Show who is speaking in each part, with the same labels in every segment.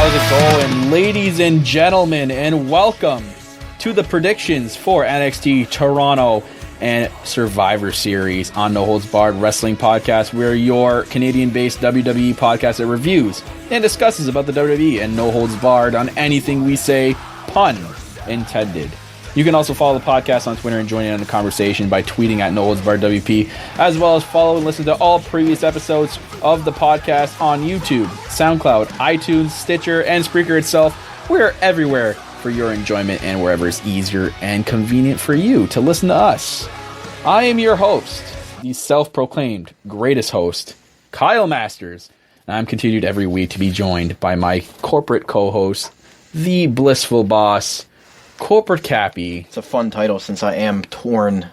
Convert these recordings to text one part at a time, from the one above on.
Speaker 1: How's it going, ladies and gentlemen, and welcome to the predictions for NXT Toronto and Survivor Series on No Holds Barred Wrestling Podcast. We're your Canadian-based WWE podcast that reviews and discusses about the WWE and No Holds Barred on anything we say, pun intended. You can also follow the podcast on Twitter and join in on the conversation by tweeting at No Holds Barred WP, as well as follow and listen to all previous episodes of the podcast on YouTube, SoundCloud, iTunes, Stitcher, and Spreaker itself. We're everywhere for your enjoyment and wherever it's easier and convenient for you to listen to us. I am your host, the self-proclaimed greatest host, Kyle Masters, and I'm continued every week to be joined by my corporate co-host, the blissful boss, Corporate Cappy.
Speaker 2: It's a fun title since I am torn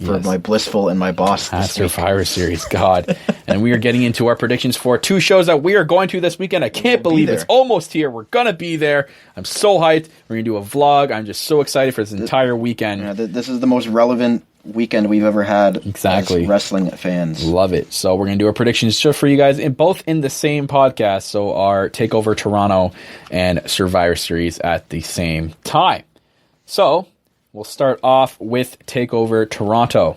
Speaker 2: for my blissful and my boss this
Speaker 1: Survivor Series, God. And we are getting into our predictions for two shows that we are going to this weekend. I can't believe it's almost here. We're going to be there. I'm so hyped. We're going to do a vlog. I'm just so excited for this entire weekend.
Speaker 2: Yeah, this is the most relevant weekend we've ever had as wrestling fans.
Speaker 1: Love it. So we're going to do our predictions just for you guys, both in the same podcast. So our TakeOver Toronto and Survivor Series at the same time. So, we'll start off with TakeOver Toronto.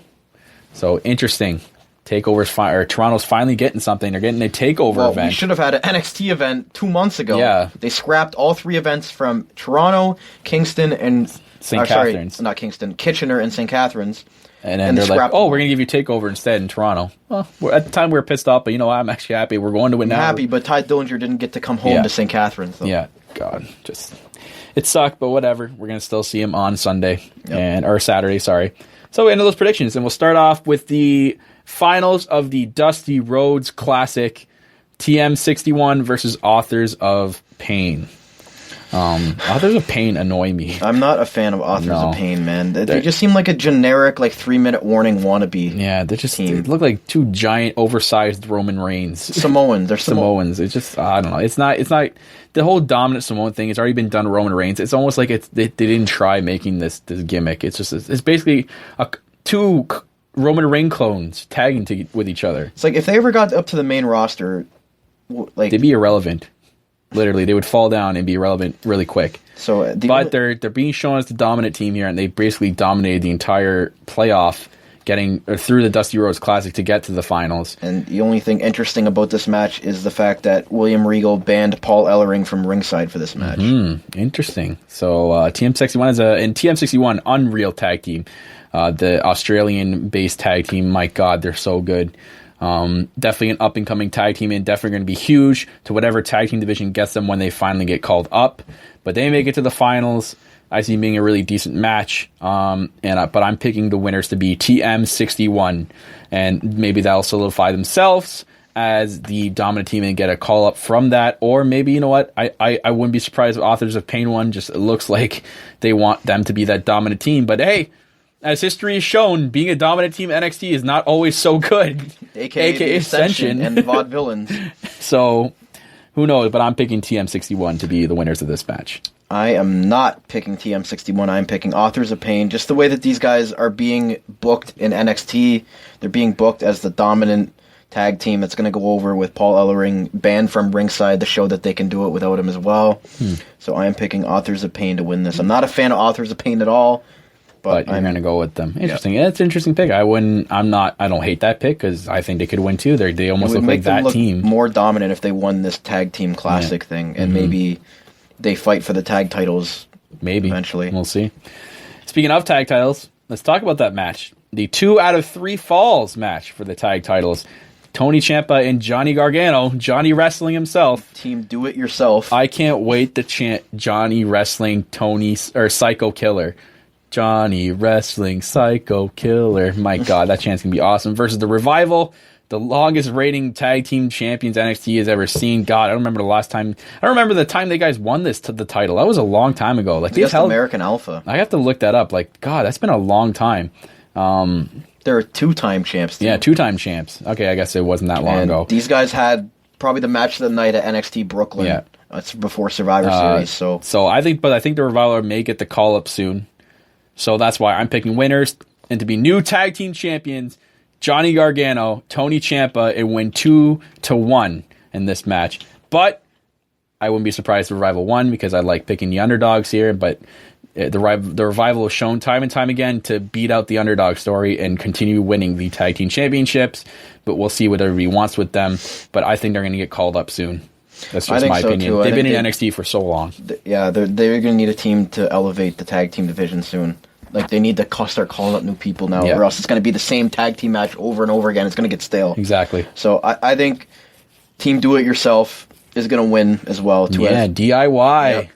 Speaker 1: So, interesting. Toronto's finally getting something. They're getting a TakeOver event.
Speaker 2: We should have had an NXT event 2 months ago.
Speaker 1: Yeah.
Speaker 2: They scrapped all three events from Toronto, Kingston, and...
Speaker 1: St. Catharines.
Speaker 2: Sorry, not Kingston. Kitchener and St. Catharines.
Speaker 1: And then they're like, we're going to give you TakeOver instead in Toronto. Well, at the time we were pissed off, but you know what? I'm actually happy. We're going to it now.
Speaker 2: I'm happy, but Ty Dillinger didn't get to come home to St. Catharines. Though.
Speaker 1: Yeah, God, it sucked, but whatever. We're going to still see him on Sunday, or Saturday, sorry. So, into those predictions, and we'll start off with the finals of the Dusty Rhodes Classic, TM61 versus Authors of Pain. Authors of Pain annoy me.
Speaker 2: I'm not a fan of Authors of Pain, man. They just seem like a generic, 3-minute warning wannabe.
Speaker 1: Yeah, they look like two giant, oversized Roman Reigns.
Speaker 2: Samoans. They're
Speaker 1: Samoans. It's just, I don't know. It's not the whole dominant Samoan thing. It's already been done to Roman Reigns. It's almost like they didn't try making this gimmick. It's basically two Roman Reigns clones tagging with each other.
Speaker 2: It's like if they ever got up to the main roster,
Speaker 1: they'd be irrelevant. Literally, they would fall down and be irrelevant really quick. But they're being shown as the dominant team here, and they basically dominated the entire playoff, through the Dusty Rhodes Classic to get to the finals.
Speaker 2: And the only thing interesting about this match is the fact that William Regal banned Paul Ellering from ringside for this match.
Speaker 1: Interesting. So TM61 Unreal tag team, the Australian-based tag team. My God, they're so good. Definitely an up-and-coming tag team, and definitely going to be huge to whatever tag team division gets them when they finally get called up. But they make it to the finals. I see it being a really decent match, but I'm picking the winners to be TM61, and maybe that'll solidify themselves as the dominant team and get a call-up from that. Or maybe, you know what, I wouldn't be surprised if Authors of Pain won. Just it looks like they want them to be that dominant team. But hey, as history has shown, being a dominant team NXT is not always so good.
Speaker 2: AKA Ascension and the Vaudevillains.
Speaker 1: So, who knows? But I'm picking TM61 to be the winners of this match.
Speaker 2: I am not picking TM61. I'm picking Authors of Pain. Just the way that these guys are being booked in NXT, they're being booked as the dominant tag team that's going to go over with Paul Ellering banned from ringside to show that they can do it without him as well. So I am picking Authors of Pain to win this. I'm not a fan of Authors of Pain at all.
Speaker 1: But you're going to go with them. Interesting. Yeah, it's an interesting pick. I don't hate that pick because I think they could win too. They almost look like that team.
Speaker 2: More dominant if they won this tag team classic thing, and maybe they fight for the tag titles.
Speaker 1: Maybe
Speaker 2: eventually.
Speaker 1: We'll see. Speaking of tag titles, let's talk about that match. The 2 out of 3 falls match for the tag titles. Tony Ciampa and Johnny Gargano, Johnny Wrestling himself.
Speaker 2: Team do it yourself.
Speaker 1: I can't wait to chant Johnny Wrestling Psycho Killer. Johnny Wrestling Psycho Killer. My God, that chant's going to be awesome. Versus the Revival, the longest rating tag team champions NXT has ever seen. God, I don't remember the time they guys won the title. That was a long time ago.
Speaker 2: That's American Alpha.
Speaker 1: I have to look that up. God, that's been a long time.
Speaker 2: They're 2-time champs.
Speaker 1: Yeah, 2-time champs. Okay, I guess it wasn't that long ago.
Speaker 2: These guys had probably the match of the night at NXT Brooklyn. Yeah. It's before Survivor Series.
Speaker 1: So I think the Revival may get the call up soon. So that's why I'm picking winners, and to be new tag team champions, Johnny Gargano, Tony Ciampa, and win 2-1 in this match. But I wouldn't be surprised if Revival won because I like picking the underdogs here, but the Revival has shown time and time again to beat out the underdog story and continue winning the tag team championships, but we'll see what everybody wants with them. But I think they're going to get called up soon. That's just my opinion. Too. They've been in NXT for so long.
Speaker 2: Yeah, they're going to need a team to elevate the tag team division soon. Like, they need to start calling up new people now, or else it's going to be the same tag team match over and over again. It's going to get stale.
Speaker 1: Exactly.
Speaker 2: So I think Team Do It Yourself is going to win as well.
Speaker 1: DIY.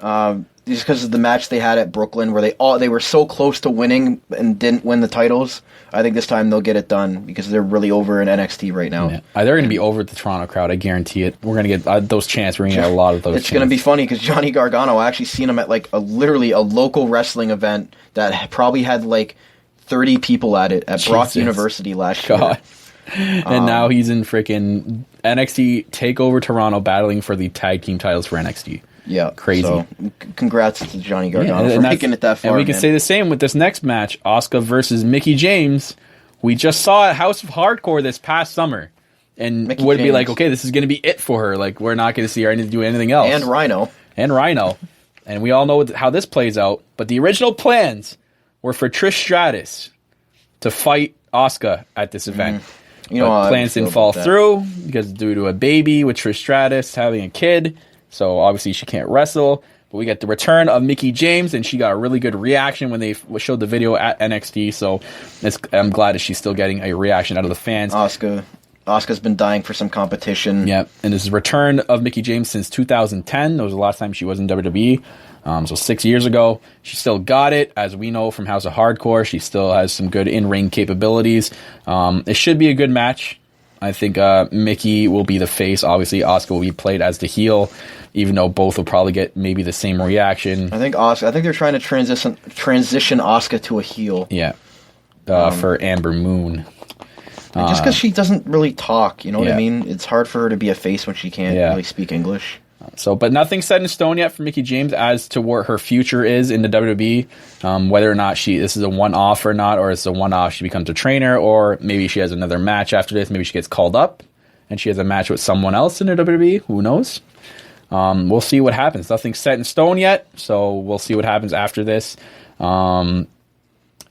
Speaker 2: Yeah. Just because of the match they had at Brooklyn, where they were so close to winning and didn't win the titles. I think this time they'll get it done because they're really over in NXT right now.
Speaker 1: Yeah. They're going to be over the Toronto crowd. I guarantee it. We're going to get those chants. We're going to get a lot of those.
Speaker 2: It's going to be funny because Johnny Gargano, I actually seen him at like literally a local wrestling event that probably had like 30 people at it at Brock University last year.
Speaker 1: And now he's in freaking NXT TakeOver Toronto battling for the tag team titles for NXT.
Speaker 2: Yeah,
Speaker 1: crazy.
Speaker 2: So, congrats to Johnny Gargano for making it that far.
Speaker 1: And we can say the same with this next match, Asuka versus Mickie James. We just saw at House of Hardcore this past summer, and would be like, okay, this is going to be it for her. Like, we're not going to see her do anything else.
Speaker 2: And Rhino,
Speaker 1: and we all know how this plays out. But the original plans were for Trish Stratus to fight Asuka at this event. But plans didn't fall through because due to a baby with Trish Stratus having a kid. So obviously she can't wrestle, but we get the return of Mickie James, and she got a really good reaction when they showed the video at NXT. So I'm glad that she's still getting a reaction out of the fans.
Speaker 2: Asuka's been dying for some competition.
Speaker 1: Yeah, and this is the return of Mickie James since 2010. That was the last time she was in WWE. So 6 years ago. She still got it, as we know from House of Hardcore. She still has some good in-ring capabilities. It should be a good match. I think Mickie will be the face. Obviously, Asuka will be played as the heel, even though both will probably get maybe the same reaction.
Speaker 2: I think they're trying to transition Asuka to a heel.
Speaker 1: Yeah, for Amber Moon.
Speaker 2: Just because she doesn't really talk, you know what I mean? It's hard for her to be a face when she can't really speak English.
Speaker 1: So, but nothing's set in stone yet for Mickie James as to what her future is in the WWE. Whether or not this is a one-off or not, or it's a one-off, she becomes a trainer, or maybe she has another match after this. Maybe she gets called up and she has a match with someone else in the WWE. Who knows? We'll see what happens. Nothing's set in stone yet, so we'll see what happens after this. I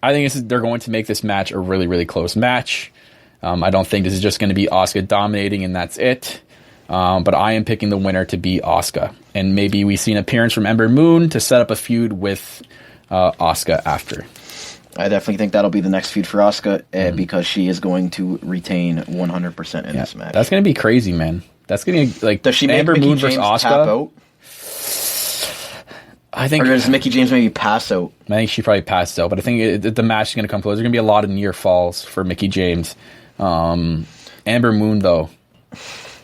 Speaker 1: think they're going to make this match a really, really close match. I don't think this is just going to be Asuka dominating and that's it. But I am picking the winner to be Asuka. And maybe we see an appearance from Ember Moon to set up a feud with Asuka after.
Speaker 2: I definitely think that'll be the next feud for Asuka because she is going to retain 100% in this match.
Speaker 1: That's going to be crazy, man. That's going to like
Speaker 2: does she
Speaker 1: Ember
Speaker 2: make
Speaker 1: Moon
Speaker 2: Mickie
Speaker 1: versus
Speaker 2: James
Speaker 1: Asuka.
Speaker 2: Tap out?
Speaker 1: I think,
Speaker 2: or does Mickie James maybe pass out?
Speaker 1: I think she probably passed out, but I think the match is going to come close. There's going to be a lot of near falls for Mickie James. Amber Moon, though,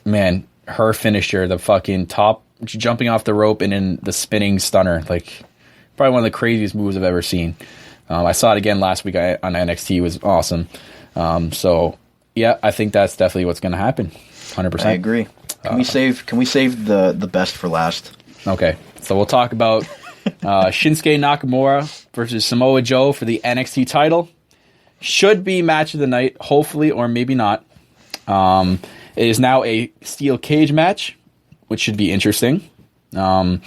Speaker 1: man, her finisher, the fucking top, jumping off the rope and then the spinning stunner, like probably one of the craziest moves I've ever seen. I saw it again last week on NXT. It was awesome. So yeah, I think that's definitely what's going to happen. 100%.
Speaker 2: I agree. Can we save the best for last?
Speaker 1: Okay, so we'll talk about Shinsuke Nakamura versus Samoa Joe for the NXT title. Should be match of the night, hopefully, or maybe not. It is now a steel cage match, which should be interesting. I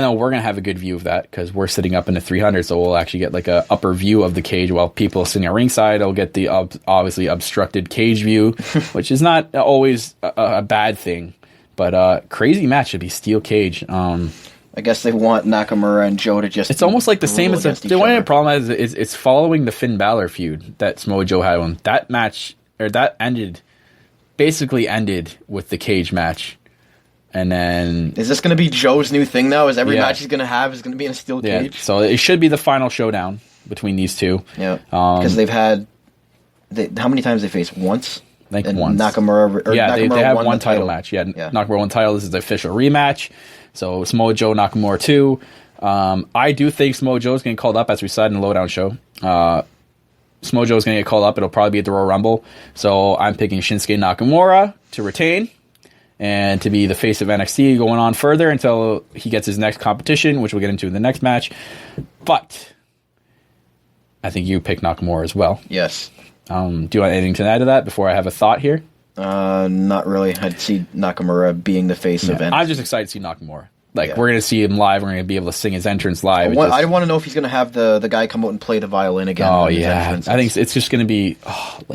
Speaker 1: know we're going to have a good view of that because we're sitting up in the 300, so we'll actually get like a upper view of the cage while people sitting at ringside will get the obviously obstructed cage view, which is not always a bad thing. But crazy match should be steel cage.
Speaker 2: I guess they want Nakamura and Joe to just...
Speaker 1: It's almost like the same as... The only problem is it's following the Finn Balor feud that Samoa Joe had on. That match, or that basically ended with the cage match. And then...
Speaker 2: Is this going to be Joe's new thing now? Is every match he's going to have is going to be in a steel cage?
Speaker 1: So it should be the final showdown between these two.
Speaker 2: Yeah. Because they've had... how many times they faced? Once?
Speaker 1: I think once.
Speaker 2: Nakamura...
Speaker 1: Nakamura they have one title match. Yeah, Nakamura won title. This is the official rematch. So Samoa Joe, Nakamura 2. I do think Samoa Joe is getting called up, as we said in the Lowdown show. Samoa Joe is going to get called up. It'll probably be at the Royal Rumble. So I'm picking Shinsuke Nakamura to retain and to be the face of NXT going on further until he gets his next competition, which we'll get into in the next match. But I think you pick Nakamura as well.
Speaker 2: Yes.
Speaker 1: Do you want anything to add to that before I have a thought here?
Speaker 2: Not really. I'd see Nakamura being the face of NXT.
Speaker 1: I'm just excited to see Nakamura. Like, we're going to see him live. We're going to be able to sing his entrance live.
Speaker 2: I want to know if he's going to have the guy come out and play the violin again.
Speaker 1: Oh, yeah. I think it's just going to be...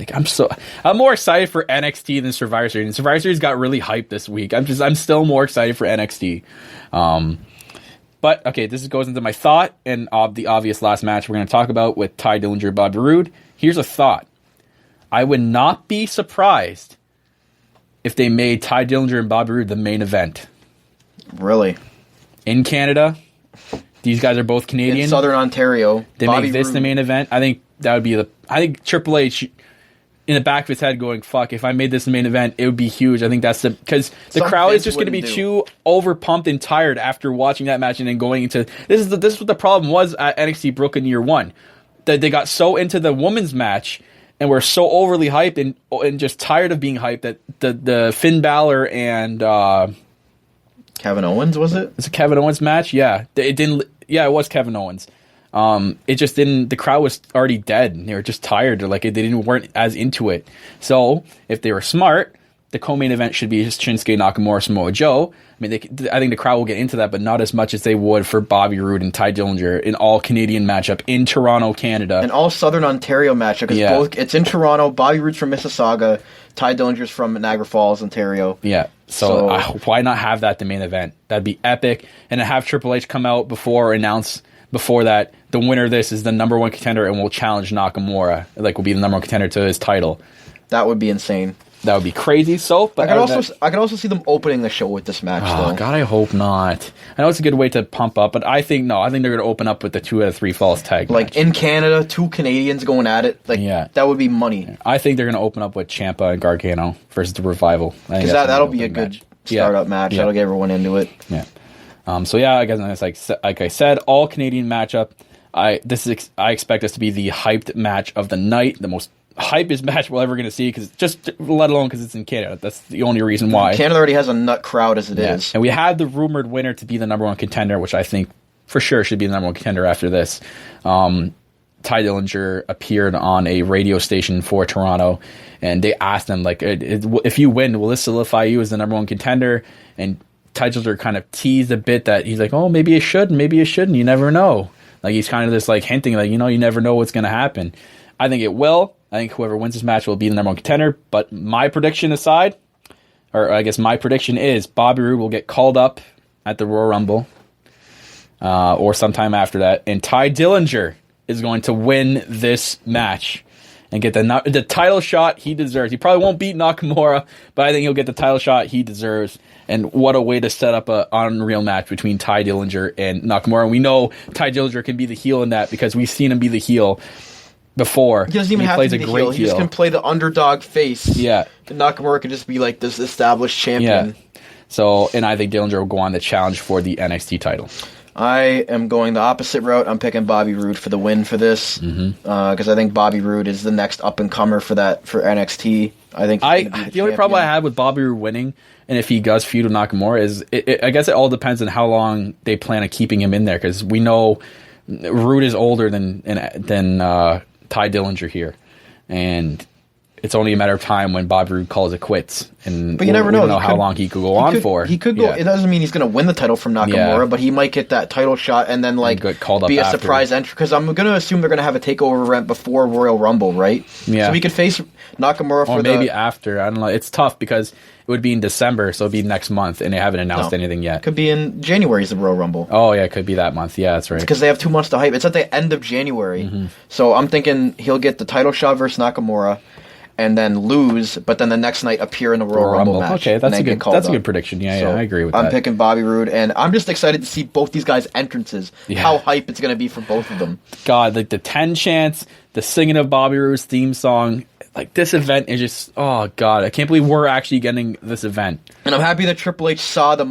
Speaker 1: I'm more excited for NXT than Survivor Series. And Survivor Series got really hyped this week. I'm still more excited for NXT. But, okay, this goes into my thought and the obvious last match we're going to talk about with Ty Dillinger and Bobby Roode. Here's a thought. I would not be surprised if they made Ty Dillinger and Bobby Roode the main event.
Speaker 2: Really?
Speaker 1: In Canada. These guys are both Canadian.
Speaker 2: In Southern Ontario.
Speaker 1: They make this the main event. I think that would be I think Triple H, in the back of his head, going, "Fuck! If I made this the main event, it would be huge." I think that's because the crowd is just going to be too overpumped and tired after watching that match and then going into this is what the problem was at NXT Brooklyn year one, that they got so into the women's match and were so overly hyped and just tired of being hyped that the Finn Balor and
Speaker 2: Kevin Owens, was it?
Speaker 1: It's a Kevin Owens match. Yeah, it didn't. Yeah, it was Kevin Owens. It just didn't. The crowd was already dead. And they were just tired. They weren't as into it. So if they were smart, the co-main event should be just Shinsuke Nakamura, Samoa Joe. I mean, I think the crowd will get into that, but not as much as they would for Bobby Roode and Ty Dillinger, an all Canadian matchup in Toronto, Canada,
Speaker 2: an all Southern Ontario matchup. Because it's in Toronto. Bobby Roode's from Mississauga. Ty Dillinger's from Niagara Falls, Ontario.
Speaker 1: Yeah. So why not have that the main event? That'd be epic. And to have Triple H come out announce before that the winner of this is the number one contender and will challenge Nakamura. Will be the number one contender to his title.
Speaker 2: That would be insane.
Speaker 1: That would be crazy. But
Speaker 2: I could also see them opening the show with this match.
Speaker 1: Oh God, I hope not. I know it's a good way to pump up, but I think no. I think they're going to open up with the 2 out of 3 falls tag. Match.
Speaker 2: In Canada, 2 Canadians going at it. That would be money. I
Speaker 1: think they're going to open up with Ciampa and Gargano versus the Revival.
Speaker 2: Because that'll be a good startup match. Yeah. That'll get everyone into it.
Speaker 1: Yeah. I guess it's like I said, all Canadian matchup. I expect this to be the hyped match of the night, the most hypest match we're ever going to see, let alone because it's in Canada. That's the only reason why.
Speaker 2: Canada already has a nut crowd as it is.
Speaker 1: And we had the rumored winner to be the number one contender, which I think for sure should be the number one contender after this. Ty Dillinger appeared on a radio station for Toronto, and they asked him, if you win, will this solidify you as the number one contender? And Ty Dillinger kind of teased a bit that he's like, oh, maybe it should, maybe it shouldn't. You never know. He's kind of just hinting, you never know what's going to happen. I think it will. I think whoever wins this match will be the number one contender. But my prediction aside, or I guess my prediction is Bobby Roode will get called up at the Royal Rumble or sometime after that. And Ty Dillinger is going to win this match and get the title shot he deserves. He probably won't beat Nakamura, but I think he'll get the title shot he deserves. And what a way to set up an unreal match between Ty Dillinger and Nakamura. And we know Ty Dillinger can be the heel in that because we've seen him be the heel before.
Speaker 2: He doesn't even have to be the heel. He just can play the underdog face.
Speaker 1: Yeah.
Speaker 2: And Nakamura can just be this established champion.
Speaker 1: Yeah. So, and I think Dillinger will go on the challenge for the NXT title.
Speaker 2: I am going the opposite route. I'm picking Bobby Roode for the win for this because I think Bobby Roode is the next up and comer for NXT. I think
Speaker 1: the only problem I had with Bobby Roode winning, and if he does feud with Nakamura, is I guess it all depends on how long they plan on keeping him in there, because we know Roode is older than Ty Dillinger here, and it's only a matter of time when Bobby Roode calls it quits. But
Speaker 2: you never know.
Speaker 1: We don't know how long he could go on for.
Speaker 2: He could go. Yeah. It doesn't mean he's going to win the title from Nakamura, but he might get that title shot and then
Speaker 1: get called up
Speaker 2: be a
Speaker 1: after.
Speaker 2: Surprise entry. Because I'm going to assume they're going to have a takeover event before Royal Rumble, right?
Speaker 1: Yeah.
Speaker 2: So he could face Nakamura
Speaker 1: or maybe after. I don't know. It's tough because it would be in December, so it'd be next month, and they haven't announced anything yet.
Speaker 2: Could be in January is the Royal Rumble.
Speaker 1: Oh yeah, it could be that month. Yeah, that's right.
Speaker 2: Because they have 2 months to hype. It's at the end of January, so I'm thinking he'll get the title shot versus Nakamura, and then lose, but then the next night appear in the Royal Rumble match.
Speaker 1: Okay, that's a good prediction. Yeah, I agree with that.
Speaker 2: I'm picking Bobby Roode, and I'm just excited to see both these guys' entrances. Yeah. How hype it's going to be for both of them.
Speaker 1: God, the 10 chants, the singing of Bobby Roode's theme song. This event is just, oh God, I can't believe we're actually getting this event.
Speaker 2: And I'm happy that Triple H saw the